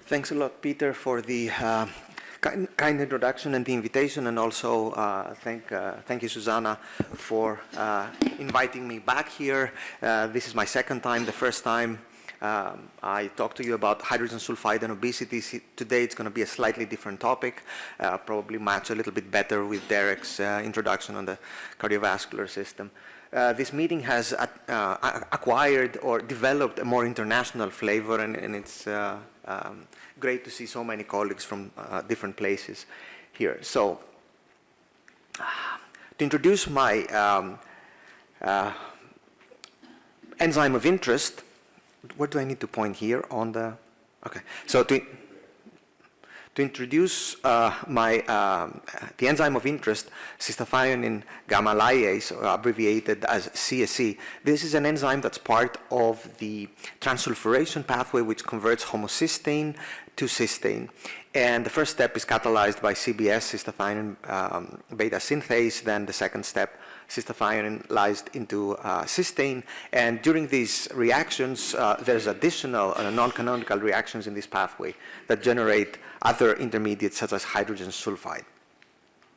Thanks a lot, Peter, for the kind introduction and the invitation, and also thank you, Susanna, for inviting me back here. This is my second time. The first time I talked to you about hydrogen sulfide and obesity. Today it's going to be a slightly different topic, probably match a little bit better with Derek's introduction on the cardiovascular system. This meeting has acquired or developed a more international flavor, and it's great to see so many colleagues from different places here. So, to introduce my enzyme of interest, what do I need to point here on the, okay. So to introduce the enzyme of interest, cystathionin gamma lyase, abbreviated as CSE. This is an enzyme that's part of the transsulfuration pathway, which converts homocysteine to cysteine. And the first step is catalyzed by CBS, cystathionin beta synthase. Then the second step, cystathionin lysed into cysteine. And during these reactions, there's additional non-canonical reactions in this pathway that generate other intermediates such as hydrogen sulfide.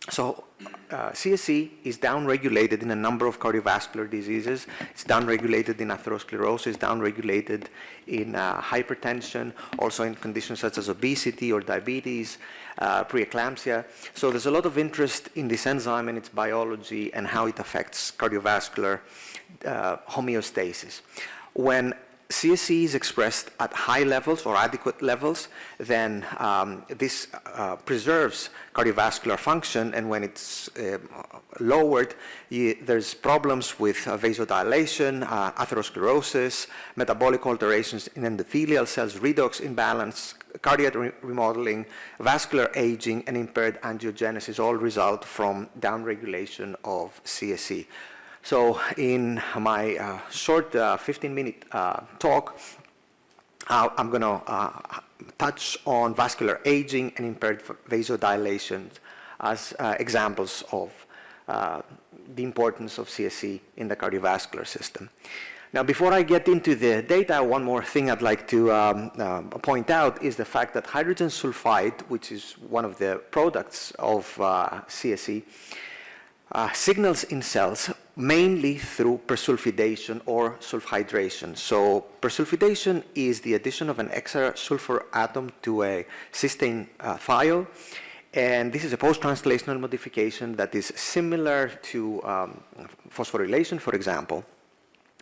So CSE is downregulated in a number of cardiovascular diseases. It's downregulated in atherosclerosis, downregulated in hypertension, also in conditions such as obesity or diabetes, preeclampsia. So there's a lot of interest in this enzyme and its biology and how it affects cardiovascular homeostasis. When CSE is expressed at high levels or adequate levels, then this preserves cardiovascular function, and when it's lowered, there's problems with vasodilation, atherosclerosis, metabolic alterations in endothelial cells, redox imbalance, cardiac remodeling, vascular aging, and impaired angiogenesis all result from downregulation of CSE. So in my short 15-minute talk, I'm going to touch on vascular aging and impaired vasodilation as examples of the importance of CSE in the cardiovascular system. Now, before I get into the data, one more thing I'd like to point out is the fact that hydrogen sulfide, which is one of the products of CSE, signals in cells mainly through persulfidation or sulfhydration. So persulfidation is the addition of an extra sulfur atom to a cysteine thiol, and this is a post-translational modification that is similar to phosphorylation, for example.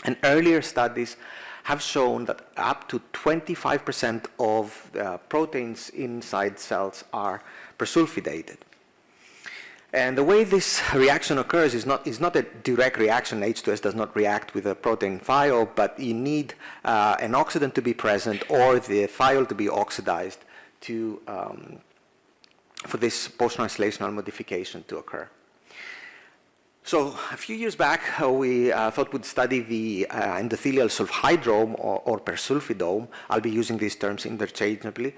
And earlier studies have shown that up to 25% of the proteins inside cells are persulfidated. And the way this reaction occurs is not a direct reaction. H2S does not react with a protein thiol, but you need an oxidant to be present or the thiol to be oxidized to, for this post-translational modification to occur. So a few years back, we thought we'd study the endothelial sulfhydrome or persulfidome. I'll be using these terms interchangeably.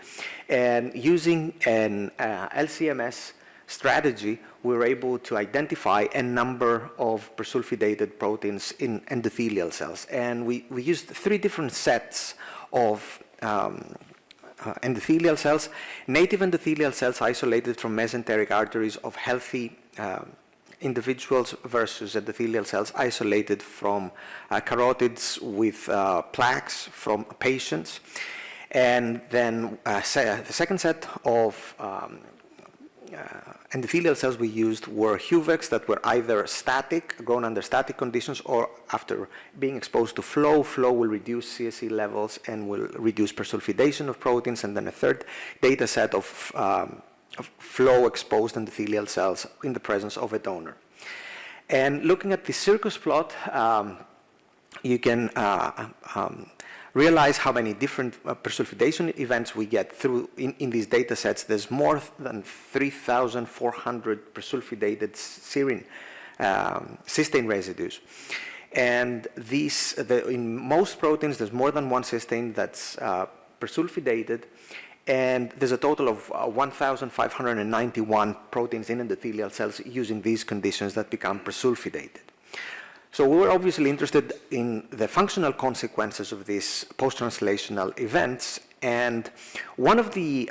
And using an LCMS strategy, we were able to identify a number of persulfidated proteins in endothelial cells. And we used three different sets of endothelial cells: native endothelial cells isolated from mesenteric arteries of healthy individuals versus endothelial cells isolated from carotids with plaques from patients. And then the second set of endothelial cells we used were HUVECs that were either static, grown under static conditions, or after being exposed to flow. Flow will reduce CSE levels and will reduce persulfidation of proteins. And then a third data set of flow-exposed endothelial cells in the presence of a donor. And looking at the circus plot, you can realize how many different persulfidation events we get through in these data sets. There's more than 3,400 persulfidated cysteine residues. And these, in most proteins, there's more than one cysteine that's persulfidated. And there's a total of 1,591 proteins in endothelial cells using these conditions that become persulfidated. So we were obviously interested in the functional consequences of these post-translational events, And one of the,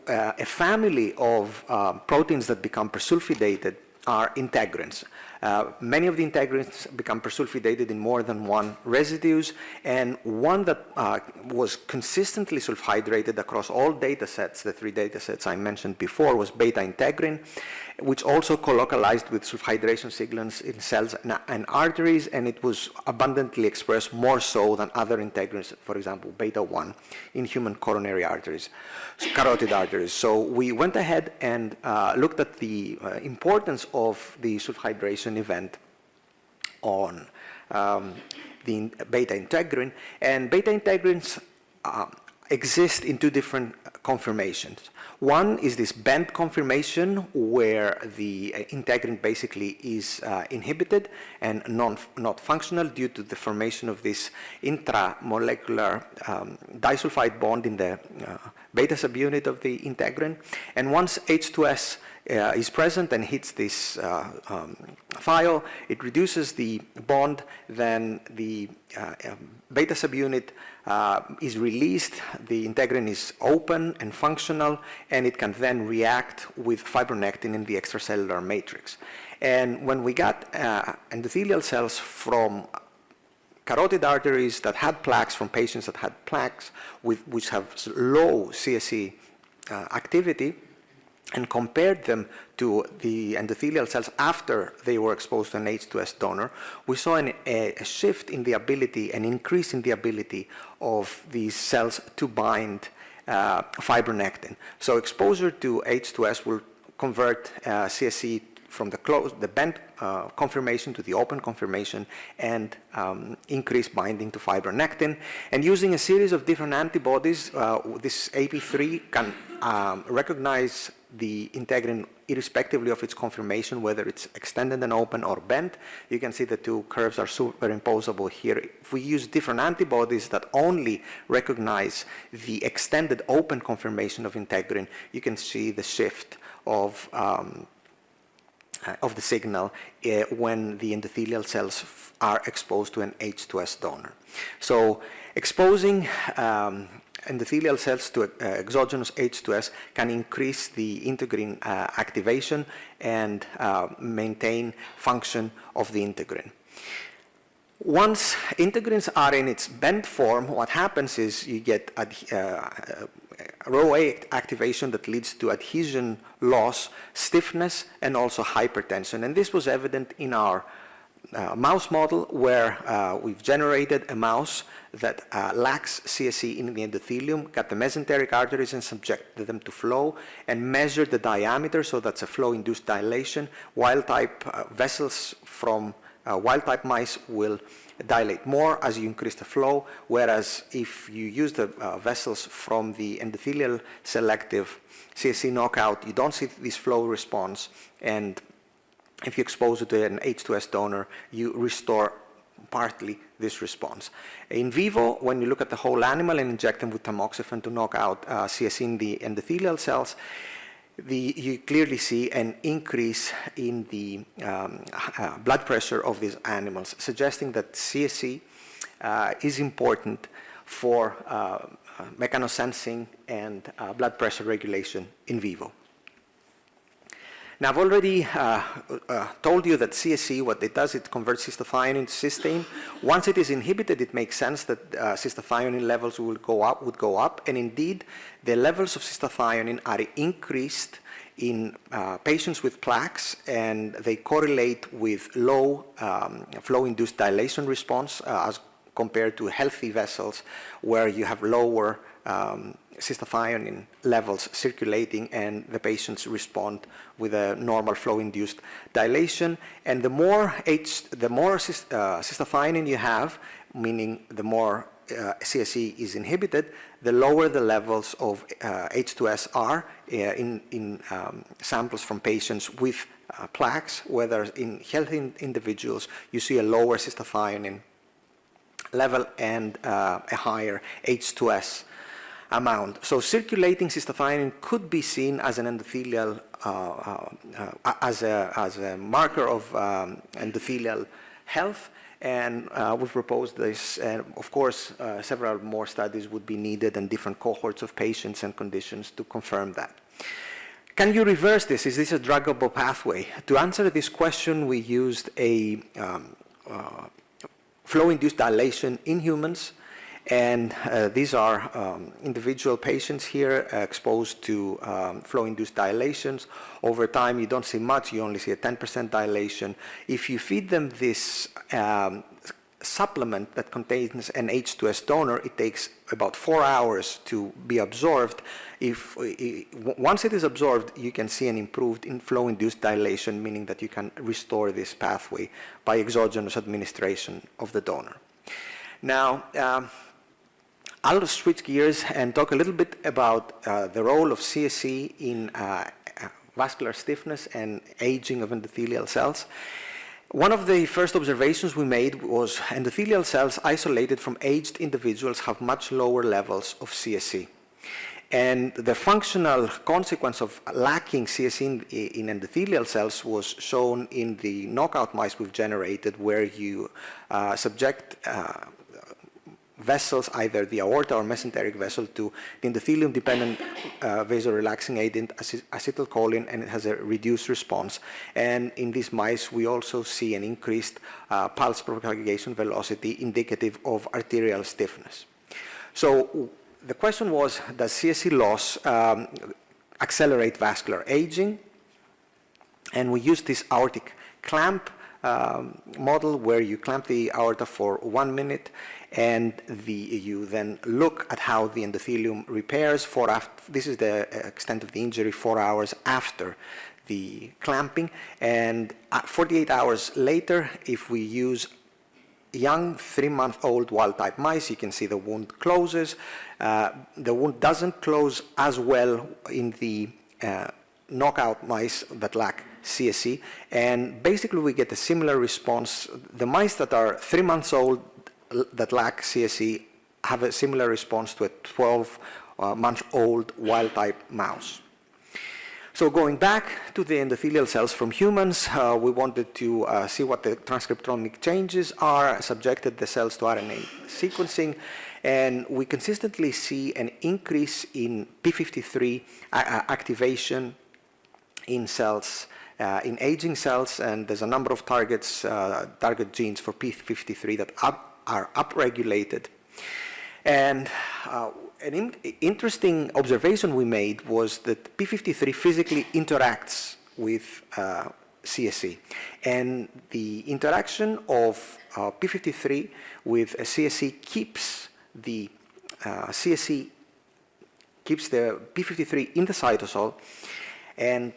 a family of proteins that become persulfidated are integrins. Many of the integrins become persulfidated in more than one residues, and one that was consistently sulfhydrated across all data sets, the 3 data sets I mentioned before, was beta-integrin, which also colocalized with sulfhydration signals in cells and arteries, and it was abundantly expressed more so than other integrins, for example, beta-1 in human coronary arteries, carotid arteries. So we went ahead and looked at the importance of the sulfhydration event on the beta-integrin, and beta-integrins exist in 2 different conformations. One is this bent conformation where the integrin basically is inhibited and not functional due to the formation of this intramolecular disulfide bond in the beta subunit of the integrin. And once H2S is present and hits this thiol, it reduces the bond, then the beta subunit is released, the integrin is open and functional, and it can then react with fibronectin in the extracellular matrix. And when we got endothelial cells from carotid arteries that had plaques, from patients that had plaques which have low CSE activity, and compared them to the endothelial cells after they were exposed to an H2S donor, we saw a shift in the ability, an increase in the ability of these cells to bind fibronectin. So exposure to H2S will convert CSE from the bent conformation to the open conformation and increase binding to fibronectin. And using a series of different antibodies, this AP3 can recognize the integrin irrespectively of its conformation, whether it's extended and open or bent. You can see the 2 curves are superimposable here. If we use different antibodies that only recognize the extended open conformation of integrin, you can see the shift of the signal when the endothelial cells are exposed to an H2S donor. So exposing endothelial cells to exogenous H2S can increase the integrin activation and maintain function of the integrin. Once integrins are in its bent form, what happens is you get Rho A activation that leads to adhesion loss, stiffness, and also hypertension. And this was evident in our mouse model where we've generated a mouse that lacks CSE in the endothelium, got the mesenteric arteries and subjected them to flow and measured the diameter, so that's a flow-induced dilation. Wild-type vessels from wild-type mice will dilate more as you increase the flow, whereas if you use the vessels from the endothelial selective CSE knockout, you don't see this flow response, and if you expose it to an H2S donor, you restore partly this response. In vivo, when you look at the whole animal and inject them with tamoxifen to knock out CSE in the endothelial cells, you clearly see an increase in the blood pressure of these animals, suggesting that CSE is important for mechanosensing and blood pressure regulation in vivo. Now, I've already told you that CSE, what it does, it converts cystathionine into cysteine. Once it is inhibited, it makes sense that cystathionine levels would go up, and indeed, the levels of cystathionine are increased in patients with plaques, and they correlate with low flow-induced dilation response as compared to healthy vessels where you have lower cystathionine levels circulating, and the patients respond with a normal flow-induced dilation. And the more cystathionine you have, meaning the more CSE is inhibited, the lower the levels of H2S are in samples from patients with plaques, whether in healthy individuals you see a lower cystathionine level and a higher H2S amount. So circulating cystathionine could be seen as an endothelial, as a marker of endothelial health, And we proposed this, and of course, several more studies would be needed and different cohorts of patients and conditions to confirm that. Can you reverse this? Is this a druggable pathway? To answer this question, we used a flow-induced dilation in humans, and these are individual patients here exposed to flow-induced dilations. Over time, you don't see much, you only see a 10% dilation. If you feed them this supplement that contains an H2S donor, it takes about 4 hours to be absorbed. Once it is absorbed, you can see an improved flow-induced dilation, meaning that you can restore this pathway by exogenous administration of the donor. Now, I'll switch gears and talk a little bit about the role of CSE in vascular stiffness and aging of endothelial cells. One of the first observations we made was endothelial cells isolated from aged individuals have much lower levels of CSE. And the functional consequence of lacking CSE in endothelial cells was shown in the knockout mice we've generated, where you subject vessels, either the aorta or mesenteric vessel, to the endothelium-dependent vasorelaxing agent, acetylcholine, and it has a reduced response. And in these mice, we also see an increased pulse propagation velocity indicative of arterial stiffness. So the question was, does CSE loss accelerate vascular aging? And we used this aortic clamp model where you clamp the aorta for 1 minute, and you then look at how the endothelium repairs. This is the extent of the injury 4 hours after the clamping, and 48 hours later, if we use young 3-month-old wild-type mice, you can see the wound closes. The wound doesn't close as well in the knockout mice that lack CSE, and basically we get a similar response. The mice that are 3 months old that lack CSE have a similar response to a 12-month-old wild-type mouse. So going back to the endothelial cells from humans, we wanted to see what the transcriptomic changes are, subjected the cells to RNA sequencing, and we consistently see an increase in P53 activation in cells, in aging cells, and there's a number of target genes for P53 that are upregulated. And an interesting observation we made was that P53 physically interacts with CSE, and the interaction of P53 with CSE keeps the P53 in the cytosol and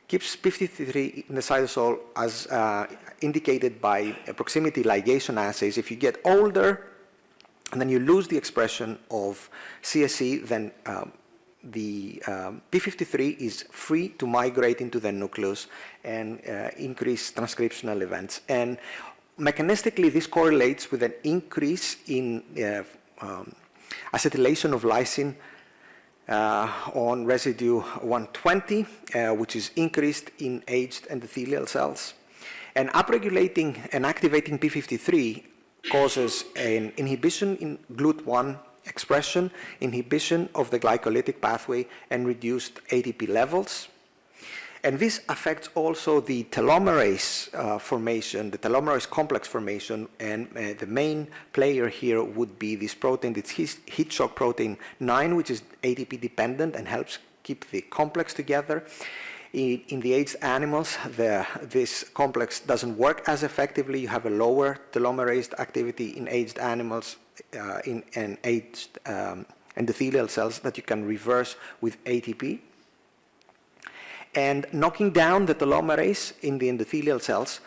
keeps P53 in the cytosol as indicated by proximity ligation assays. If you get older and then you lose the expression of CSE, then the P53 is free to migrate into the nucleus and increase transcriptional events. And mechanistically, this correlates with an increase in acetylation of lysine on residue 120, which is increased in aged endothelial cells. And upregulating and activating P53 causes an inhibition in GLUT1 expression, inhibition of the glycolytic pathway, and reduced ATP levels. And this affects also the telomerase formation, the telomerase complex formation, and the main player here would be this protein, it's heat shock protein 9, which is ATP dependent and helps keep the complex together. In the aged animals, this complex doesn't work as effectively. You have a lower telomerase activity in aged animals, in aged endothelial cells that you can reverse with ATP. And knocking down the telomerase in the endothelial cells,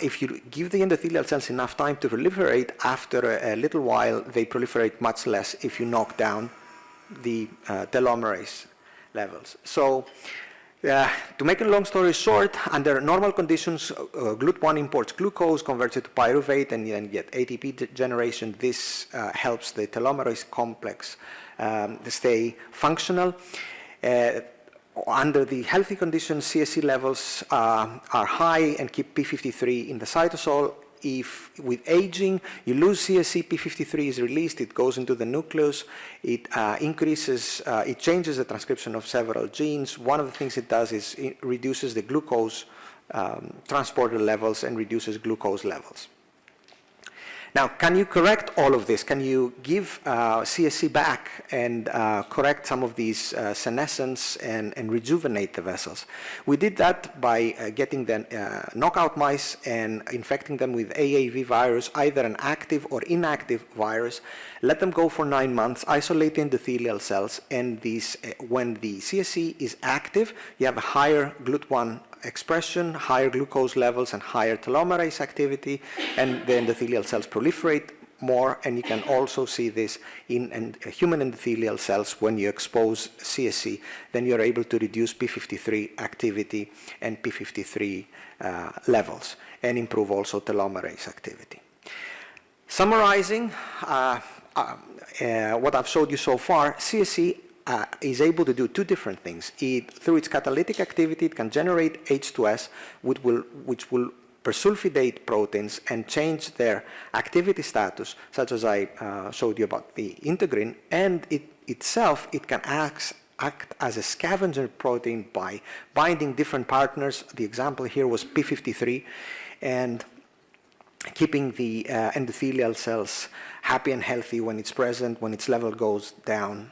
if you give the endothelial cells enough time to proliferate, after a little while, they proliferate much less if you knock down the telomerase levels. So, to make a long story short, under normal conditions, GLUT1 imports glucose, converts it to pyruvate, and then get ATP generation. This helps the telomerase complex stay functional. under the healthy conditions, CSC levels are high and keep P53 in the cytosol. If with aging you lose CSC, P53 is released, it goes into the nucleus, it it changes the transcription of several genes. One of the things it does is it reduces the glucose transporter levels and reduces glucose levels. Now, can you correct all of this? Can you give CSC back and correct some of these senescence and rejuvenate the vessels? We did that by getting the knockout mice and infecting them with AAV virus, either an active or inactive virus. Let them go for 9 months, isolate the endothelial cells, and when the CSC is active, you have a higher GLUT1 expression, higher glucose levels, and higher telomerase activity, and the endothelial cells proliferate more, and you can also see this in human endothelial cells. When you expose CSC, then you're able to reduce P53 activity and P53 levels, and improve also telomerase activity. Summarizing what I've showed you so far, CSC is able to do two different things. Through its catalytic activity, it can generate H2S, which will persulfidate proteins and change their activity status, such as I showed you about the integrin, and it can act as a scavenger protein by binding different partners. The example here was P53, and keeping the endothelial cells happy and healthy when it's present. When its level goes down,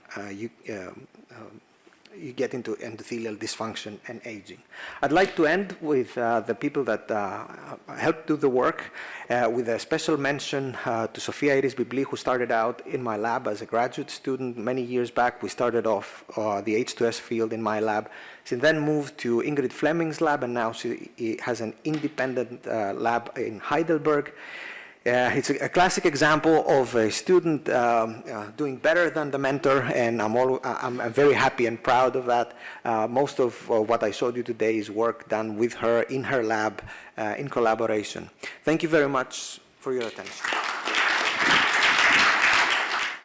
you get into endothelial dysfunction and aging. I'd like to end with the people that helped do the work, with a special mention to Sofia Iris Bibli, who started out in my lab as a graduate student many years back. We started off the H2S field in my lab. She then moved to Ingrid Fleming's lab, and now she has an independent lab in Heidelberg. It's a classic example of a student doing better than the mentor, and I'm very happy and proud of that. Most of what I showed you today is work done with her in her lab in collaboration. Thank you very much for your attention.